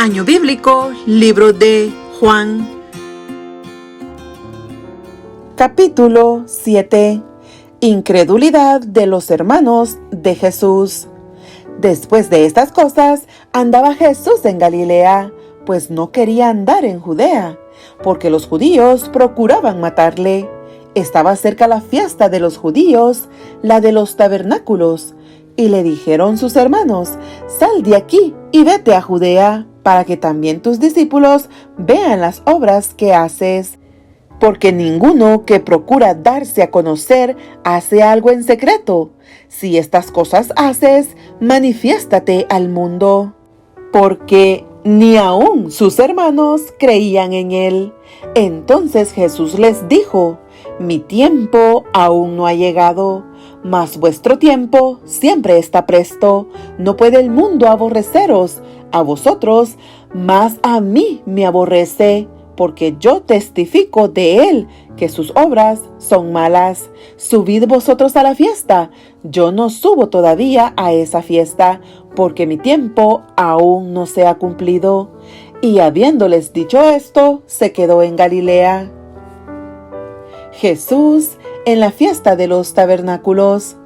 Año bíblico, libro de Juan. Capítulo 7. Incredulidad de los hermanos de Jesús. Después de estas cosas, andaba Jesús en Galilea, pues no quería andar en Judea, porque los judíos procuraban matarle. Estaba cerca la fiesta de los judíos, la de los tabernáculos, y le dijeron sus hermanos: «Sal de aquí y vete a Judea, para que también tus discípulos vean las obras que haces. Porque ninguno que procura darse a conocer hace algo en secreto. Si estas cosas haces, manifiéstate al mundo». Porque ni aun sus hermanos creían en él. Entonces Jesús les dijo: «Mi tiempo aún no ha llegado, mas vuestro tiempo siempre está presto. No puede el mundo aborreceros a vosotros, mas a mí me aborrece, porque yo testifico de él que sus obras son malas. Subid vosotros a la fiesta. Yo no subo todavía a esa fiesta, porque mi tiempo aún no se ha cumplido». Y habiéndoles dicho esto, se quedó en Galilea. Jesús en la fiesta de los tabernáculos.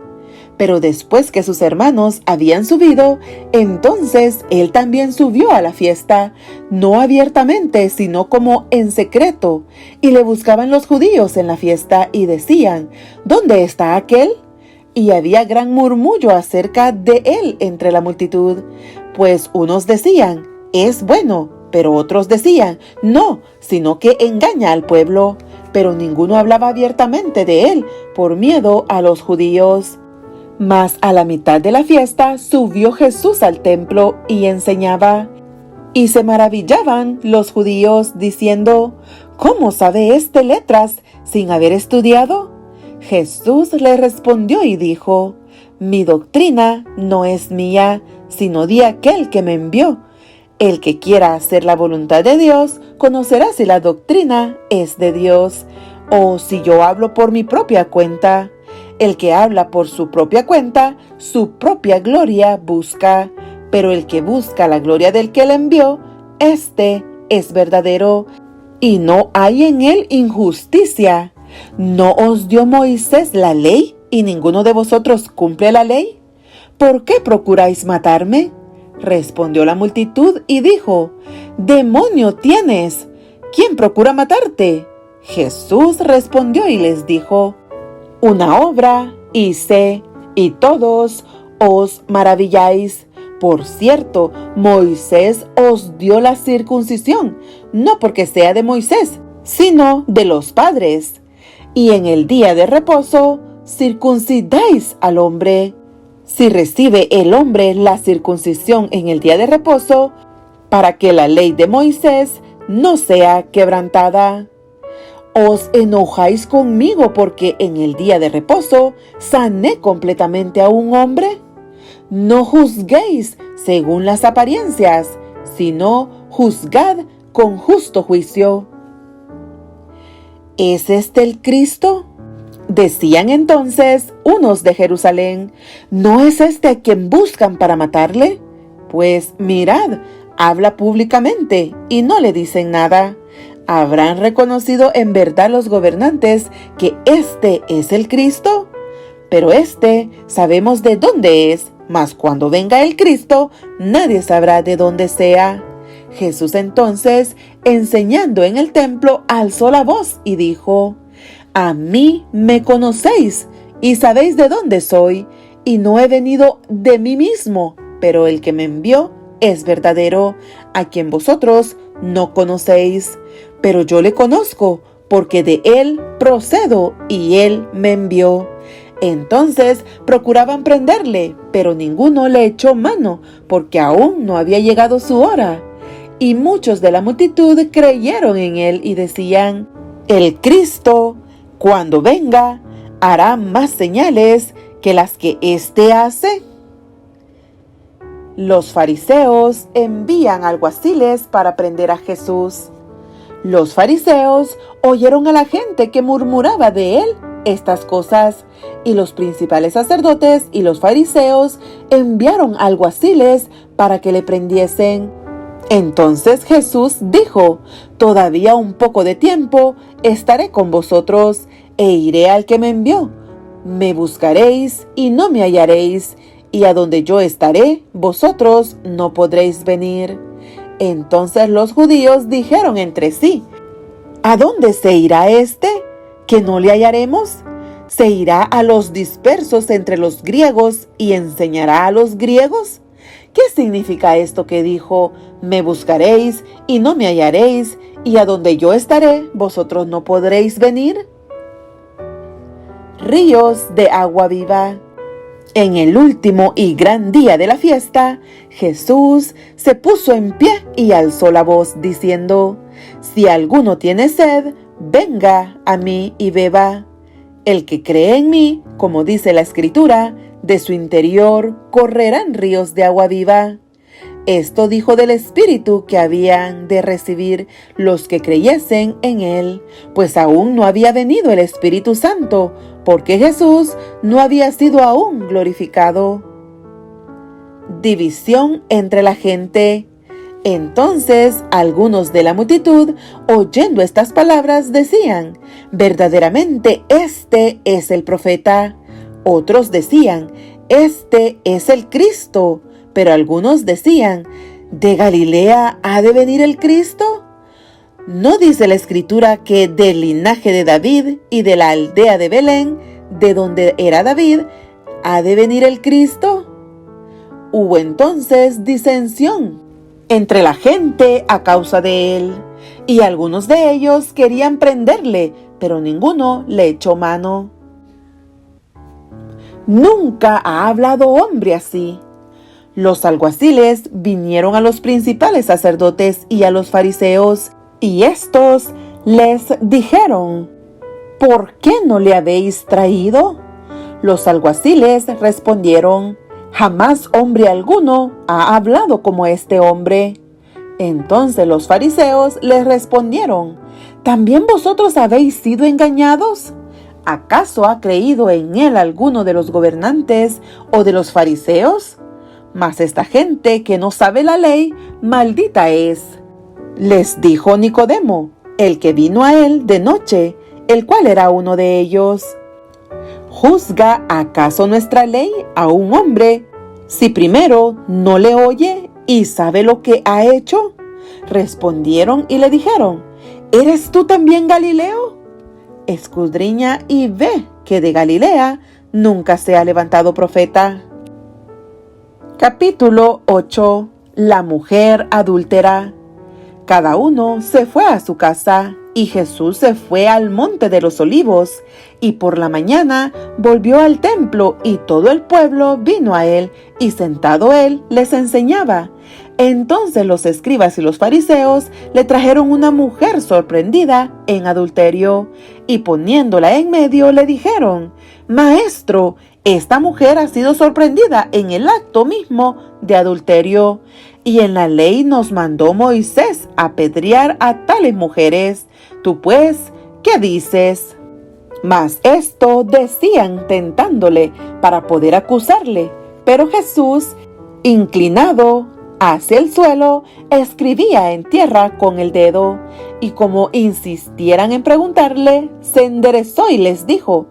Pero después que sus hermanos habían subido, entonces él también subió a la fiesta, no abiertamente, sino como en secreto. Y le buscaban los judíos en la fiesta y decían: «¿Dónde está aquel?». Y había gran murmullo acerca de él entre la multitud, pues unos decían: «Es bueno», pero otros decían: «No, sino que engaña al pueblo». Pero ninguno hablaba abiertamente de él por miedo a los judíos. Mas a la mitad de la fiesta subió Jesús al templo y enseñaba. Y se maravillaban los judíos diciendo: «¿Cómo sabe este letras sin haber estudiado?». Jesús le respondió y dijo: «Mi doctrina no es mía, sino de aquel que me envió. El que quiera hacer la voluntad de Dios conocerá si la doctrina es de Dios, o si yo hablo por mi propia cuenta. El que habla por su propia cuenta, su propia gloria busca, pero el que busca la gloria del que le envió, éste es verdadero, y no hay en él injusticia. ¿No os dio Moisés la ley, y ninguno de vosotros cumple la ley? ¿Por qué procuráis matarme?». Respondió la multitud y dijo: «¡Demonio tienes! ¿Quién procura matarte?». Jesús respondió y les dijo: «Una obra hice, y todos os maravilláis. Por cierto, Moisés os dio la circuncisión, no porque sea de Moisés, sino de los padres. Y en el día de reposo circuncidáis al hombre. Si recibe el hombre la circuncisión en el día de reposo, para que la ley de Moisés no sea quebrantada. Os enojáis conmigo porque en el día de reposo sané completamente a un hombre. No juzguéis según las apariencias, sino juzgad con justo juicio». ¿Es este el Cristo?, decían entonces unos de Jerusalén. ¿No es este a quien buscan para matarle? Pues mirad, habla públicamente y no le dicen nada. ¿Habrán reconocido en verdad los gobernantes que este es el Cristo? Pero este sabemos de dónde es, mas cuando venga el Cristo, nadie sabrá de dónde sea». Jesús entonces, enseñando en el templo, alzó la voz y dijo: «A mí me conocéis y sabéis de dónde soy, y no he venido de mí mismo, pero el que me envió es verdadero, a quien vosotros no conocéis. Pero yo le conozco, porque de él procedo y él me envió». Entonces procuraban prenderle, pero ninguno le echó mano, porque aún no había llegado su hora. Y muchos de la multitud creyeron en él y decían: «El Cristo, cuando venga, hará más señales que las que éste hace». Los fariseos envían alguaciles para prender a Jesús. Los fariseos oyeron a la gente que murmuraba de él estas cosas, y los principales sacerdotes y los fariseos enviaron alguaciles para que le prendiesen. Entonces Jesús dijo: todavía un poco de tiempo estaré con vosotros e iré al que me envió. Me buscaréis y no me hallaréis, y a donde yo estaré, vosotros no podréis venir. Entonces los judíos dijeron entre sí: ¿a dónde se irá éste, que no le hallaremos? ¿Se irá a los dispersos entre los griegos y enseñará a los griegos? ¿Qué significa esto que dijo: me buscaréis y no me hallaréis, y a donde yo estaré, vosotros no podréis venir? Ríos de agua viva. En el último y gran día de la fiesta, Jesús se puso en pie y alzó la voz diciendo: si alguno tiene sed, venga a mí y beba. El que cree en mí, como dice la Escritura, de su interior correrán ríos de agua viva. Esto dijo del Espíritu que habían de recibir los que creyesen en él, pues aún no había venido el Espíritu Santo, porque Jesús no había sido aún glorificado. División entre la gente. Entonces algunos de la multitud, oyendo estas palabras, decían: verdaderamente este es el profeta. Otros decían: este es el Cristo. Pero algunos decían: ¿de Galilea ha de venir el Cristo? ¿No dice la Escritura que del linaje de David y de la aldea de Belén, de donde era David, ha de venir el Cristo? Hubo entonces disensión entre la gente a causa de él, y algunos de ellos querían prenderle, pero ninguno le echó mano. Nunca ha hablado hombre así. Los alguaciles vinieron a los principales sacerdotes y a los fariseos, y éstos les dijeron: ¿por qué no le habéis traído? Los alguaciles respondieron: jamás hombre alguno ha hablado como este hombre. Entonces los fariseos les respondieron: ¿también vosotros habéis sido engañados? ¿Acaso ha creído en él alguno de los gobernantes o de los fariseos? Mas esta gente que no sabe la ley, maldita es. Les dijo Nicodemo, el que vino a él de noche, el cual era uno de ellos: ¿juzga acaso nuestra ley a un hombre, si primero no le oye y sabe lo que ha hecho? Respondieron y le dijeron: ¿eres tú también Galileo? Escudriña y ve que de Galilea nunca se ha levantado profeta. Capítulo 8. La mujer adúltera. Cada uno se fue a su casa, y Jesús se fue al monte de los olivos, y por la mañana volvió al templo, y todo el pueblo vino a él, y sentado él les enseñaba. Entonces los escribas y los fariseos le trajeron una mujer sorprendida en adulterio, y poniéndola en medio le dijeron: Maestro, esta mujer ha sido sorprendida en el acto mismo de adulterio, y en la ley nos mandó Moisés apedrear a tales mujeres. Tú pues, ¿qué dices? Mas esto decían tentándole para poder acusarle. Pero Jesús, inclinado hacia el suelo, escribía en tierra con el dedo, y como insistieran en preguntarle, se enderezó y les dijo: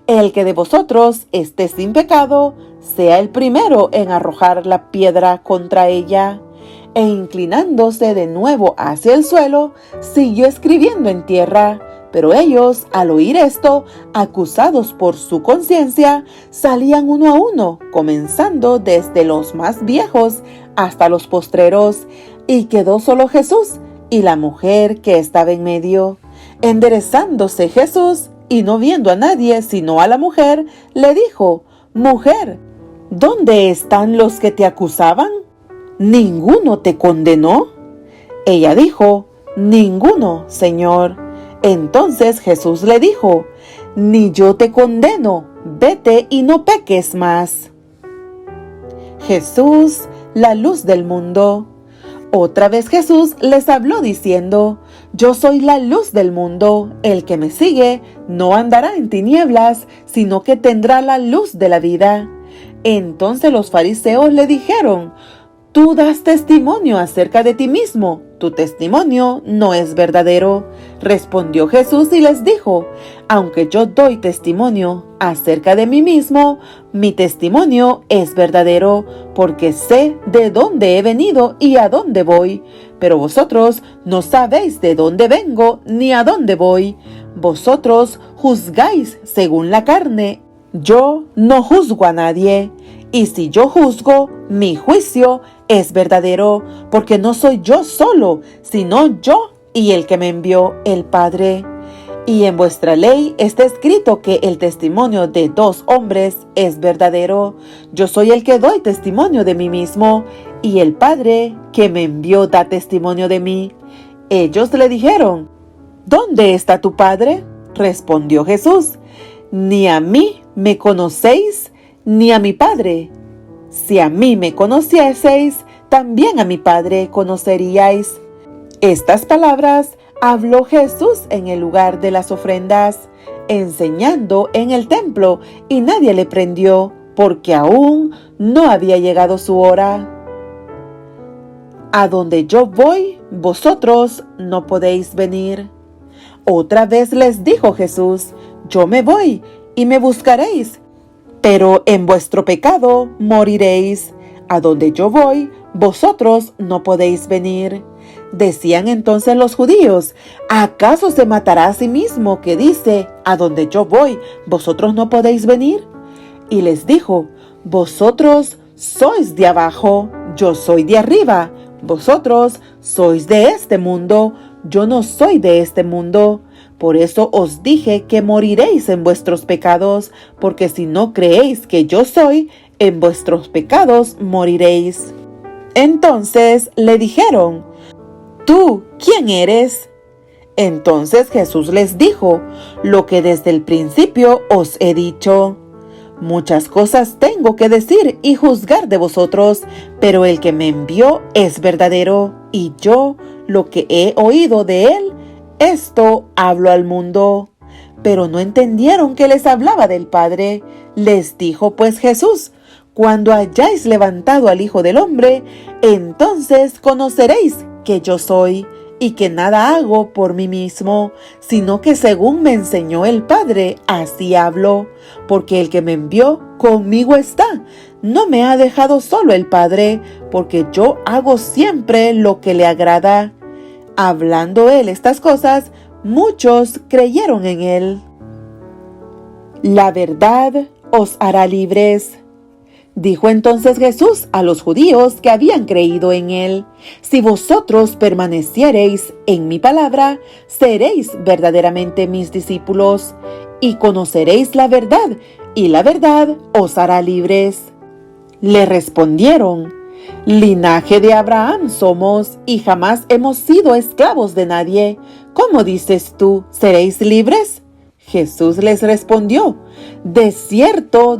el que de vosotros esté sin pecado, sea el primero en arrojar la piedra contra ella. E inclinándose de nuevo hacia el suelo, siguió escribiendo en tierra. Pero ellos, al oír esto, acusados por su conciencia, salían uno a uno, comenzando desde los más viejos hasta los postreros, y quedó solo Jesús y la mujer que estaba en medio. Enderezándose Jesús, y no viendo a nadie sino a la mujer, le dijo: Mujer, ¿dónde están los que te acusaban? ¿Ninguno te condenó? Ella dijo: Ninguno, Señor. Entonces Jesús le dijo: Ni yo te condeno, vete y no peques más. Jesús, la luz del mundo. Otra vez Jesús les habló diciendo: Yo soy la luz del mundo. El que me sigue no andará en tinieblas, sino que tendrá la luz de la vida. Entonces los fariseos le dijeron: Tú das testimonio acerca de ti mismo. Tu testimonio no es verdadero. Respondió Jesús y les dijo: aunque yo doy testimonio acerca de mí mismo, mi testimonio es verdadero, porque sé de dónde he venido y a dónde voy. Pero vosotros no sabéis de dónde vengo ni a dónde voy. Vosotros juzgáis según la carne. Yo no juzgo a nadie. Y si yo juzgo, mi juicio es verdadero, porque no soy yo solo, sino yo y el que me envió, el Padre. Y en vuestra ley está escrito que el testimonio de 2 hombres es verdadero. Yo soy el que doy testimonio de mí mismo, y el Padre que me envió da testimonio de mí. Ellos le dijeron: ¿dónde está tu Padre? Respondió Jesús: ni a mí me conocéis, ni a mi Padre. Si a mí me conocieseis, también a mi Padre conoceríais. Estas palabras habló Jesús en el lugar de las ofrendas, enseñando en el templo, y nadie le prendió, porque aún no había llegado su hora. A donde yo voy, vosotros no podéis venir. Otra vez les dijo Jesús: yo me voy, y me buscaréis, pero en vuestro pecado moriréis. A donde yo voy, vosotros no podéis venir. Decían entonces los judíos: ¿acaso se matará a sí mismo que dice: a donde yo voy, vosotros no podéis venir? Y les dijo: vosotros sois de abajo, yo soy de arriba. Vosotros sois de este mundo, yo no soy de este mundo. Por eso os dije que moriréis en vuestros pecados, porque si no creéis que yo soy, en vuestros pecados moriréis. Entonces le dijeron: ¿tú quién eres? Entonces Jesús les dijo: lo que desde el principio os he dicho. Muchas cosas tengo que decir y juzgar de vosotros, pero el que me envió es verdadero, y yo lo que he oído de él, esto hablo al mundo. Pero no entendieron que les hablaba del Padre. Les dijo pues Jesús: cuando hayáis levantado al Hijo del Hombre, entonces conoceréis que yo soy, y que nada hago por mí mismo, sino que según me enseñó el Padre, así hablo. Porque el que me envió conmigo está. No me ha dejado solo el Padre, porque yo hago siempre lo que le agrada. Hablando él estas cosas, muchos creyeron en él. La verdad os hará libres. Dijo entonces Jesús a los judíos que habían creído en él: si vosotros permaneciereis en mi palabra, seréis verdaderamente mis discípulos, y conoceréis la verdad, y la verdad os hará libres. Le respondieron: linaje de Abraham somos, y jamás hemos sido esclavos de nadie. ¿Cómo dices tú, seréis libres? Jesús les respondió: de cierto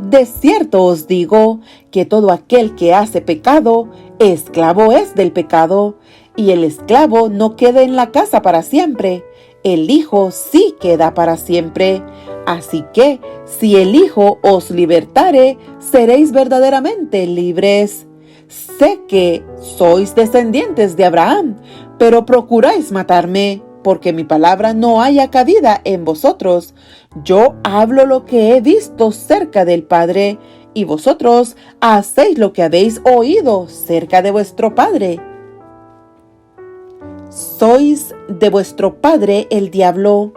os digo, que todo aquel que hace pecado, esclavo es del pecado. Y el esclavo no queda en la casa para siempre, el Hijo sí queda para siempre. Así que, si el Hijo os libertare, seréis verdaderamente libres. Sé que sois descendientes de Abraham, pero procuráis matarme, porque mi palabra no haya cabida en vosotros. Yo hablo lo que he visto cerca del Padre, y vosotros hacéis lo que habéis oído cerca de vuestro padre. Sois de vuestro padre el diablo.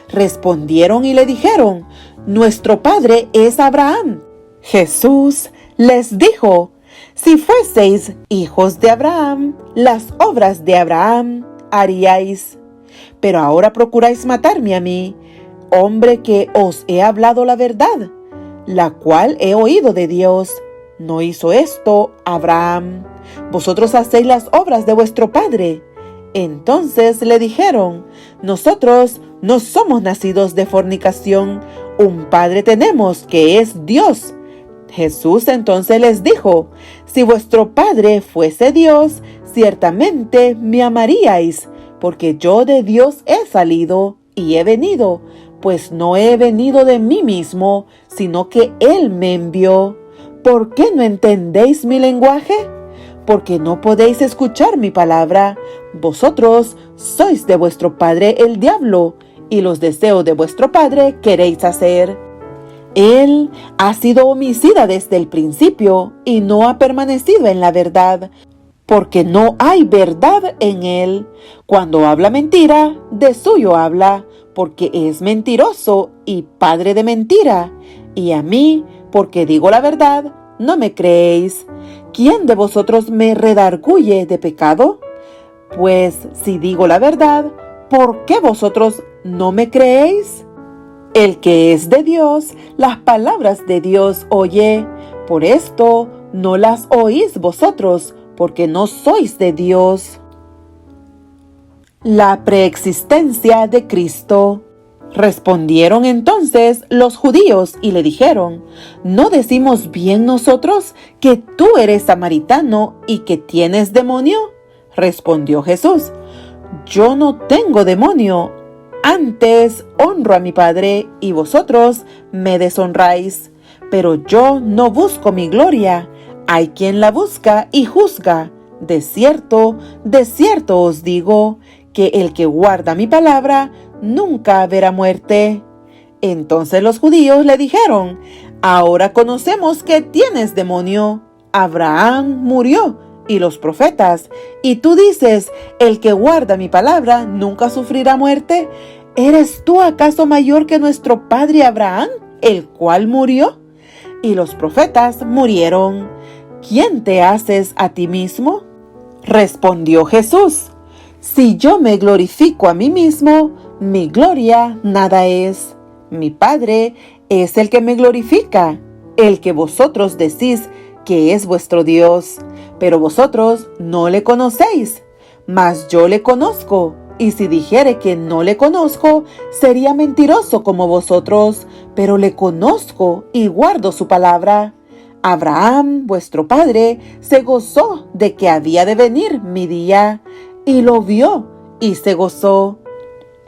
Respondieron y le dijeron: nuestro padre es Abraham. Jesús les dijo: si fueseis hijos de Abraham, las obras de Abraham haríais. Pero ahora procuráis matarme a mí, hombre que os he hablado la verdad, la cual he oído de Dios. No hizo esto Abraham. Vosotros hacéis las obras de vuestro padre. Entonces le dijeron: nosotros no somos nacidos de fornicación, un padre tenemos que es Dios. Jesús entonces les dijo: si vuestro padre fuese Dios, ciertamente me amaríais, porque yo de Dios he salido y he venido, pues no he venido de mí mismo, sino que Él me envió. ¿Por qué no entendéis mi lenguaje? porque no podéis escuchar mi palabra. Vosotros sois de vuestro padre el diablo, y los deseos de vuestro padre queréis hacer. Él ha sido homicida desde el principio y no ha permanecido en la verdad, porque no hay verdad en él. Cuando habla mentira, de suyo habla, porque es mentiroso y padre de mentira. Y a mí, porque digo la verdad, no me creéis. ¿Quién de vosotros me redarguye de pecado? Pues si digo la verdad, ¿por qué vosotros no me creéis? El que es de Dios, las palabras de Dios oye. Por esto no las oís vosotros, porque no sois de Dios. La preexistencia de Cristo. Respondieron entonces los judíos y le dijeron: ¿no decimos bien nosotros que tú eres samaritano y que tienes demonio? Respondió Jesús: yo no tengo demonio, antes honro a mi Padre y vosotros me deshonráis. Pero yo no busco mi gloria, hay quien la busca y juzga. De cierto os digo, que el que guarda mi palabra nunca verá muerte. Entonces los judíos le dijeron: ahora conocemos que tienes demonio. Abraham murió y los profetas, y tú dices: el que guarda mi palabra nunca sufrirá muerte. ¿Eres tú acaso mayor que nuestro padre Abraham, el cual murió? Y los profetas murieron. ¿Quién te haces a ti mismo? Respondió Jesús: si yo me glorifico a mí mismo, mi gloria nada es. Mi Padre es el que me glorifica, el que vosotros decís que es vuestro Dios. Pero vosotros no le conocéis, mas yo le conozco. Y si dijere que no le conozco, sería mentiroso como vosotros, pero le conozco y guardo su palabra. Abraham, vuestro padre, se gozó de que había de venir mi día, y lo vio y se gozó.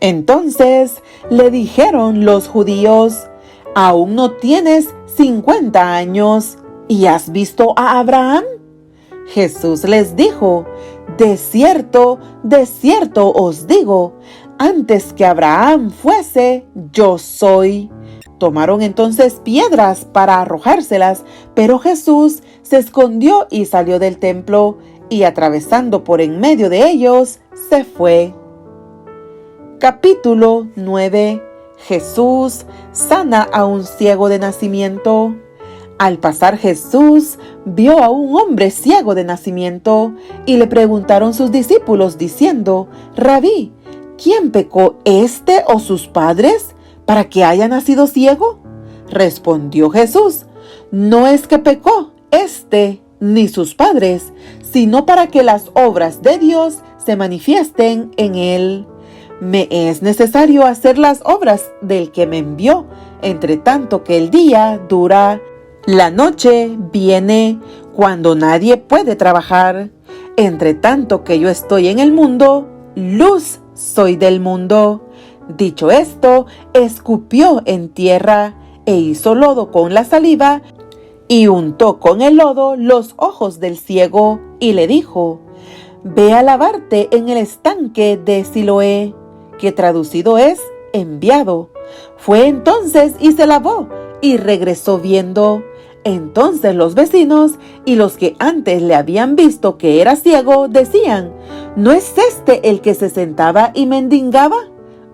Entonces le dijeron los judíos: ¿aún no tienes 50 años y has visto a Abraham? Jesús les dijo: de cierto os digo, antes que Abraham fuese, yo soy. Tomaron entonces piedras para arrojárselas, pero Jesús se escondió y salió del templo, y atravesando por en medio de ellos, se fue. Capítulo 9. Jesús sana a un ciego de nacimiento. Al pasar Jesús vio a un hombre ciego de nacimiento, y le preguntaron sus discípulos diciendo: Rabí, ¿quién pecó, este o sus padres, para que haya nacido ciego? Respondió Jesús: no es que pecó este ni sus padres, sino para que las obras de Dios se manifiesten en él. Me es necesario hacer las obras del que me envió, entre tanto que el día dura. La noche viene cuando nadie puede trabajar. Entre tanto que yo estoy en el mundo, luz soy del mundo. Dicho esto, escupió en tierra e hizo lodo con la saliva y untó con el lodo los ojos del ciego y le dijo: ve a lavarte en el estanque de Siloé, que traducido es enviado. Fue entonces y se lavó y regresó viendo. Entonces los vecinos y los que antes le habían visto que era ciego decían: ¿no es este el que se sentaba y mendigaba?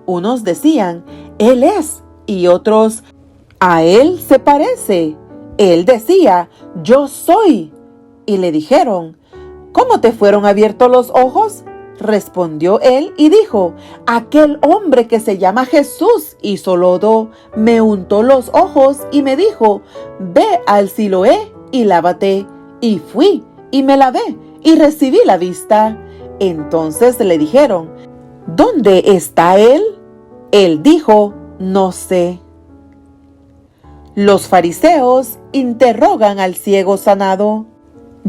Unos decían: él es, y otros: a él se parece. Él decía: yo soy. Y le dijeron: ¿cómo te fueron abiertos los ojos? Respondió él y dijo: aquel hombre que se llama Jesús hizo lodo, me untó los ojos y me dijo: ve al Siloé y lávate. Y fui y me lavé y recibí la vista. Entonces le dijeron: ¿dónde está él? Él dijo: no sé. Los fariseos interrogan al ciego sanado.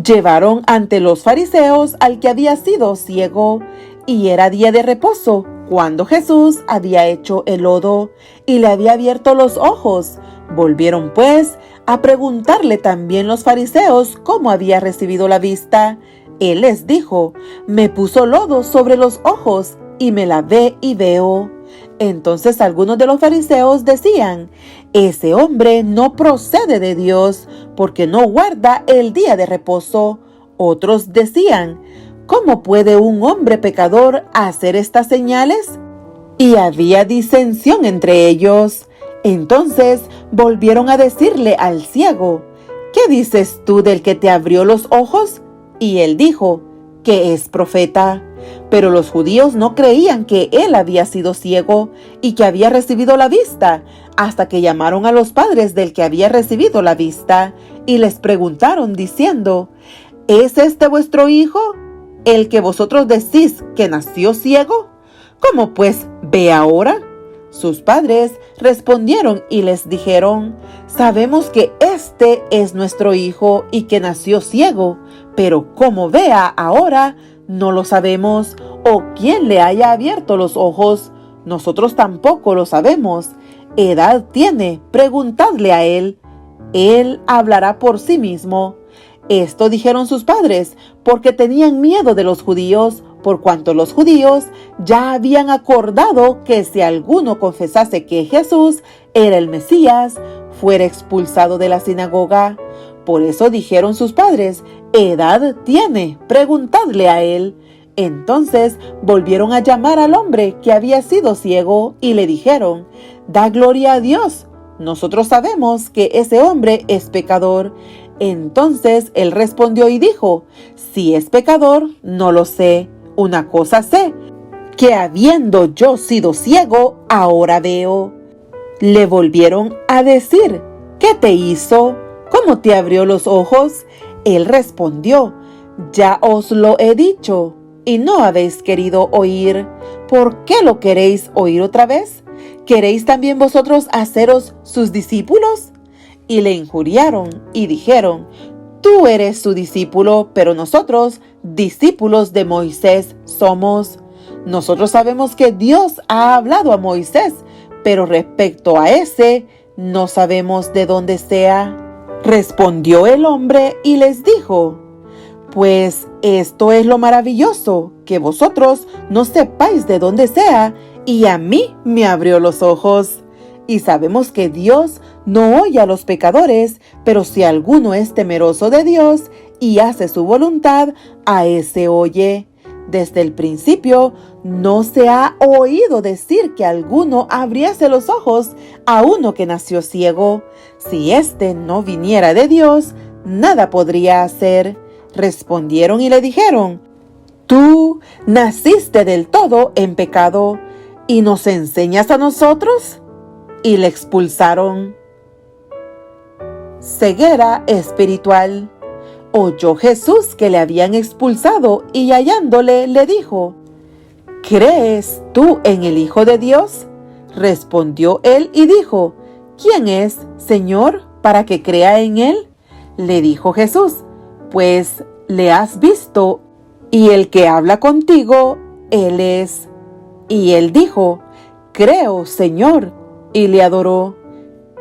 Llevaron ante los fariseos al que había sido ciego, y era día de reposo, cuando Jesús había hecho el lodo y le había abierto los ojos. Volvieron pues a preguntarle también los fariseos cómo había recibido la vista. Él les dijo: me puso lodo sobre los ojos y me lavé y veo. Entonces algunos de los fariseos decían: ese hombre no procede de Dios, porque no guarda el día de reposo. Otros decían: ¿cómo puede un hombre pecador hacer estas señales? Y había disensión entre ellos. Entonces volvieron a decirle al ciego: ¿qué dices tú del que te abrió los ojos? Y él dijo: que es profeta. Pero los judíos no creían que él había sido ciego y que había recibido la vista, hasta que llamaron a los padres del que había recibido la vista y les preguntaron diciendo: ¿es este vuestro hijo, el que vosotros decís que nació ciego? ¿Cómo pues ve ahora? Sus padres respondieron y les dijeron: sabemos que este es nuestro hijo y que nació ciego, pero cómo vea ahora no lo sabemos, o quién le haya abierto los ojos, nosotros tampoco lo sabemos. Edad tiene, preguntadle a él, él hablará por sí mismo. Esto dijeron sus padres porque tenían miedo de los judíos, por cuanto los judíos ya habían acordado que si alguno confesase que Jesús era el Mesías, fuera expulsado de la sinagoga. Por eso dijeron sus padres: edad tiene, preguntadle a él. Entonces volvieron a llamar al hombre que había sido ciego y le dijeron: da gloria a Dios, nosotros sabemos que ese hombre es pecador. Entonces él respondió y dijo: si es pecador, no lo sé. Una cosa sé, que habiendo yo sido ciego, ahora veo. Le volvieron a decir: ¿qué te hizo? ¿Cómo te abrió los ojos? Él respondió: ya os lo he dicho, y no habéis querido oír. ¿Por qué lo queréis oír otra vez? ¿Queréis también vosotros haceros sus discípulos? Y le injuriaron y dijeron: tú eres su discípulo, pero nosotros discípulos de Moisés somos. Nosotros sabemos que Dios ha hablado a Moisés, pero respecto a ese, no sabemos de dónde sea. Respondió el hombre y les dijo: pues esto es lo maravilloso, que vosotros no sepáis de dónde sea, y a mí me abrió los ojos. Y sabemos que Dios no oye a los pecadores, pero si alguno es temeroso de Dios y hace su voluntad, a ese oye. Desde el principio no se ha oído decir que alguno abriese los ojos a uno que nació ciego. Si éste no viniera de Dios, nada podría hacer. Respondieron y le dijeron: tú naciste del todo en pecado, ¿y nos enseñas a nosotros? Y le expulsaron. Ceguera espiritual. Oyó Jesús que le habían expulsado y hallándole le dijo: ¿crees tú en el Hijo de Dios? Respondió él y dijo: ¿quién es, Señor, para que crea en él? Le dijo Jesús: pues le has visto, y el que habla contigo, él es. Y él dijo: creo, Señor, y le adoró.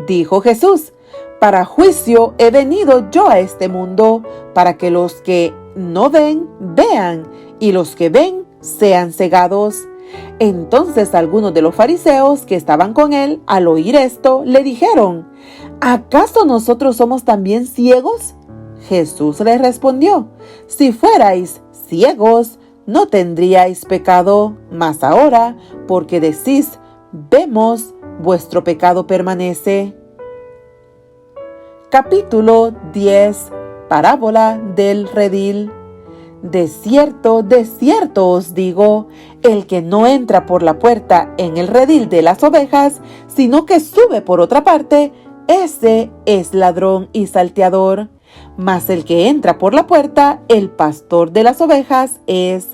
Dijo Jesús: para juicio he venido yo a este mundo, para que los que no ven, vean, y los que ven, sean cegados. Entonces algunos de los fariseos que estaban con él, al oír esto, le dijeron: ¿acaso nosotros somos también ciegos? Jesús les respondió: si fuerais ciegos, no tendríais pecado, mas ahora, porque decís: vemos, vuestro pecado permanece. Capítulo 10. Parábola del redil. De cierto os digo, el que no entra por la puerta en el redil de las ovejas, sino que sube por otra parte, ese es ladrón y salteador. Mas el que entra por la puerta, el pastor de las ovejas es.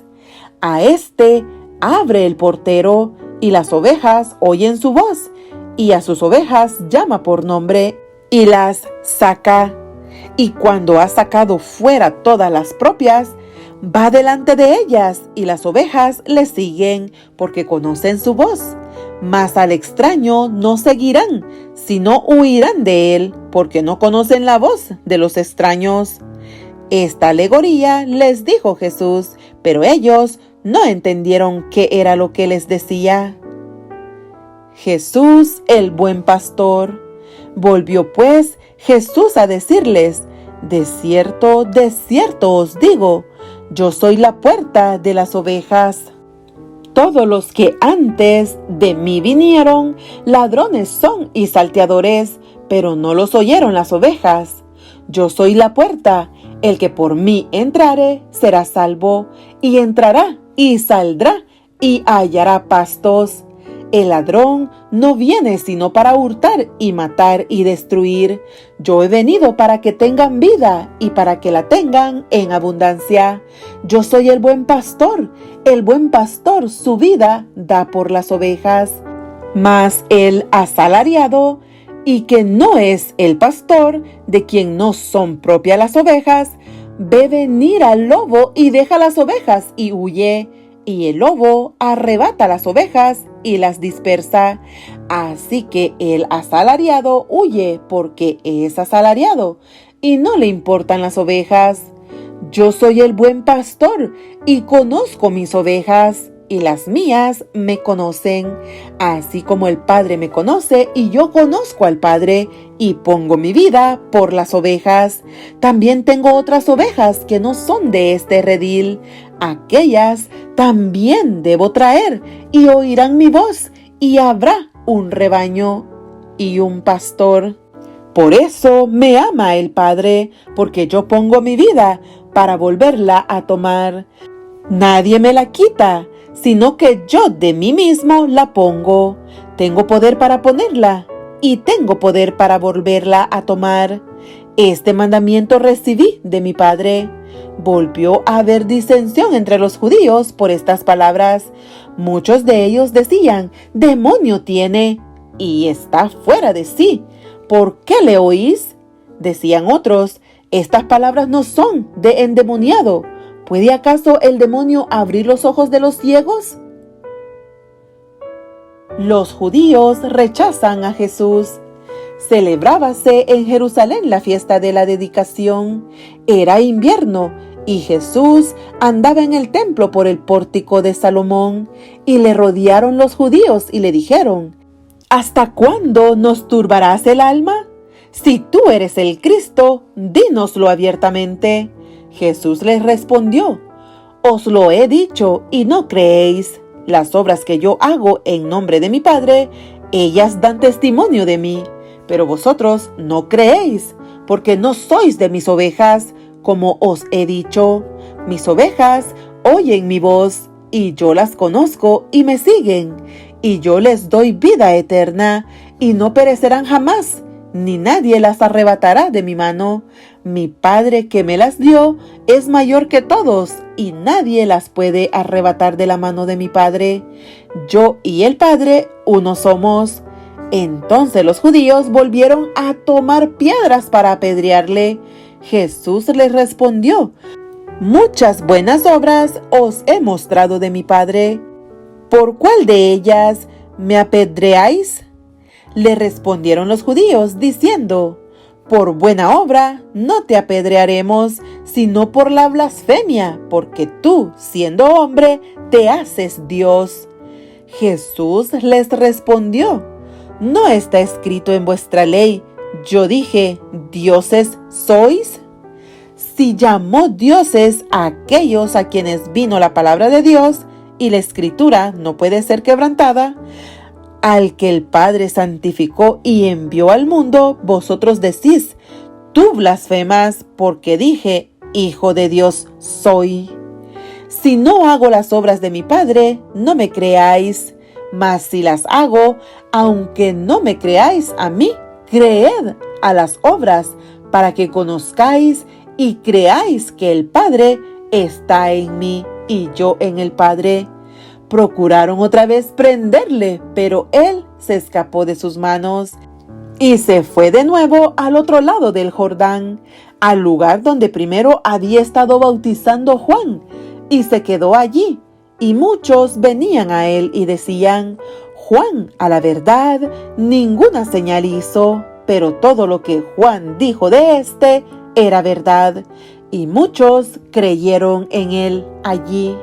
A éste abre el portero, y las ovejas oyen su voz, y a sus ovejas llama por nombre, y las saca. Y cuando ha sacado fuera todas las propias, va delante de ellas, y las ovejas le siguen, porque conocen su voz. Mas al extraño no seguirán, sino huirán de él, porque no conocen la voz de los extraños. Esta alegoría les dijo Jesús, pero ellos no entendieron qué era lo que les decía. Jesús, el buen pastor. Volvió pues Jesús a decirles: de cierto os digo, yo soy la puerta de las ovejas. Todos los que antes de mí vinieron, ladrones son y salteadores, pero no los oyeron las ovejas. Yo soy la puerta, el que por mí entrare será salvo, y entrará y saldrá y hallará pastos. El ladrón no viene sino para hurtar y matar y destruir. Yo he venido para que tengan vida y para que la tengan en abundancia. Yo soy el buen pastor su vida da por las ovejas. Mas el asalariado, y que no es el pastor, de quien no son propias las ovejas, ve venir al lobo y deja las ovejas y huye. Y el lobo arrebata las ovejas y las dispersa. Así que el asalariado huye porque es asalariado y no le importan las ovejas. Yo soy el buen pastor y conozco mis ovejas, y las mías me conocen, así como el Padre me conoce y yo conozco al Padre, y pongo mi vida por las ovejas. También tengo otras ovejas que no son de este redil. Aquellas también debo traer, y oirán mi voz, y habrá un rebaño y un pastor. Por eso me ama el Padre, porque yo pongo mi vida para volverla a tomar. Nadie me la quita, sino que yo de mí mismo la pongo. Tengo poder para ponerla y tengo poder para volverla a tomar. Este mandamiento recibí de mi Padre. Volvió a haber disensión entre los judíos por estas palabras. Muchos de ellos decían: demonio tiene y está fuera de sí. ¿Por qué le oís? Decían otros: estas palabras no son de endemoniado. ¿Puede acaso el demonio abrir los ojos de los ciegos? Los judíos rechazan a Jesús. Celebrábase en Jerusalén la fiesta de la dedicación. Era invierno y Jesús andaba en el templo por el pórtico de Salomón, y le rodearon los judíos y le dijeron: ¿hasta cuándo nos turbarás el alma? Si tú eres el Cristo, dínoslo abiertamente. Jesús les respondió: os lo he dicho y no creéis. Las obras que yo hago en nombre de mi Padre, ellas dan testimonio de mí, pero vosotros no creéis, porque no sois de mis ovejas, como os he dicho. Mis ovejas oyen mi voz, y yo las conozco y me siguen, y yo les doy vida eterna, y no perecerán jamás, ni nadie las arrebatará de mi mano. Mi Padre que me las dio es mayor que todos, y nadie las puede arrebatar de la mano de mi Padre. Yo y el Padre uno somos. Entonces los judíos volvieron a tomar piedras para apedrearle. Jesús les respondió: muchas buenas obras os he mostrado de mi Padre. ¿Por cuál de ellas me apedreáis? Le respondieron los judíos diciendo: por buena obra no te apedrearemos, sino por la blasfemia, porque tú, siendo hombre, te haces Dios. Jesús les respondió: ¿no está escrito en vuestra ley: yo dije, dioses sois? Si llamó dioses a aquellos a quienes vino la palabra de Dios, y la escritura no puede ser quebrantada, al que el Padre santificó y envió al mundo, vosotros decís: tú blasfemas, porque dije, Hijo de Dios soy. Si no hago las obras de mi Padre, no me creáis, mas si las hago, aunque no me creáis a mí, creed a las obras, para que conozcáis y creáis que el Padre está en mí y yo en el Padre. Procuraron otra vez prenderle, pero él se escapó de sus manos y se fue de nuevo al otro lado del Jordán, al lugar donde primero había estado bautizando Juan, y se quedó allí. Y muchos venían a él y decían: Juan, a la verdad, ninguna señal hizo, pero todo lo que Juan dijo de éste era verdad, y muchos creyeron en él allí.